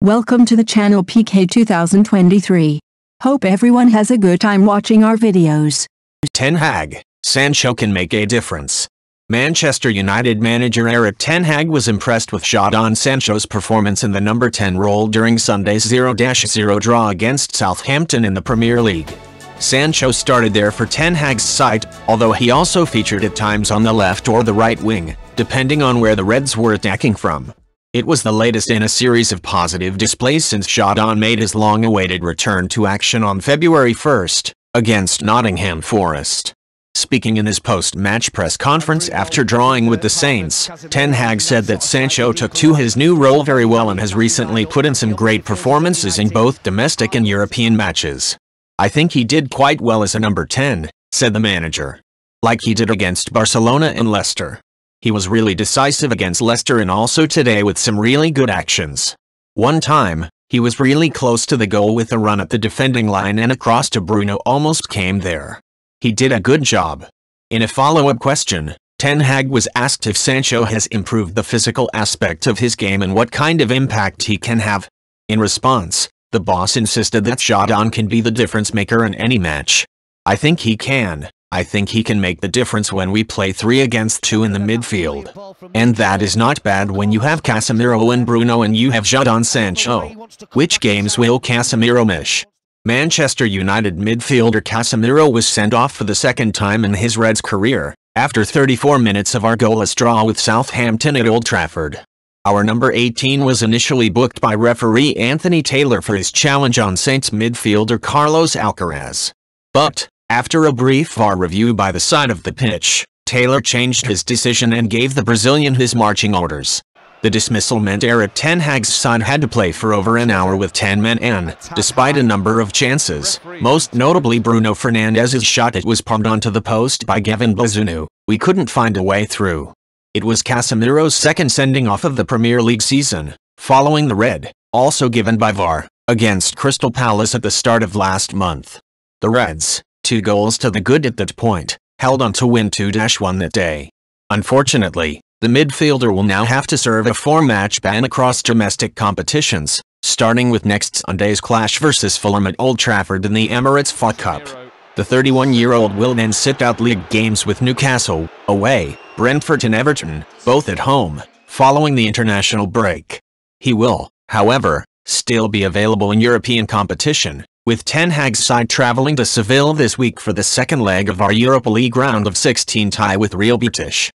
Welcome to the channel PK 2023. Hope everyone has a good time watching our videos. Ten Hag, Sancho can make a difference. Manchester United manager Erik ten Hag was impressed with Jadon Sancho's performance in the number 10 role during Sunday's 0-0 draw against Southampton in the Premier League. Sancho started there for ten Hag's side, although he also featured at times on the left or the right wing, depending on where the Reds were attacking from. It was the latest in a series of positive displays since Jadon made his long-awaited return to action on February 1st, against Nottingham Forest. Speaking in his post-match press conference after drawing with the Saints, ten Hag said that Sancho took to his new role very well and has recently put in some great performances in both domestic and European matches. "I think he did quite well as a number 10, said the manager. Like he did against Barcelona and Leicester. He was really decisive against Leicester and also today with some really good actions. One time, he was really close to the goal with a run at the defending line and a cross to Bruno almost came there. He did a good job." In a follow-up question, ten Hag was asked if Sancho has improved the physical aspect of his game and what kind of impact he can have. In response, the boss insisted that Jadon can be the difference maker in any match. "I think he can. I think he can make the difference when we play 3 against 2 in the midfield. And that is not bad when you have Casemiro and Bruno and you have Jadon Sancho. Which games will Casemiro miss?" Manchester United midfielder Casemiro was sent off for the second time in his Reds career, after 34 minutes of our goalless draw with Southampton at Old Trafford. Our number 18 was initially booked by referee Anthony Taylor for his challenge on Saints midfielder Carlos Alcaraz. But, after a brief VAR review by the side of the pitch, Taylor changed his decision and gave the Brazilian his marching orders. The dismissal meant Erik ten Hag's side had to play for over an hour with 10 men and, despite a number of chances, most notably Bruno Fernandes's shot that was palmed onto the post by Gavin Bazunu, we couldn't find a way through. It was Casemiro's second sending off of the Premier League season, following the red, also given by VAR, against Crystal Palace at the start of last month. The Reds, 2 goals to the good at that point, held on to win 2-1 that day. Unfortunately, the midfielder will now have to serve a 4-match ban across domestic competitions, starting with next Sunday's clash versus Fulham at Old Trafford in the Emirates FA Cup. The 31-year-old will then sit out league games with Newcastle, away, Brentford and Everton, both at home, following the international break. He will, however, still be available in European competition, with ten Hag's side traveling to Seville this week for the second leg of our Europa League round of 16 tie with Real Betis.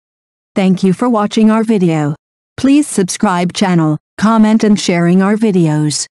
Thank you for watching our video. Please subscribe channel, comment and sharing our videos.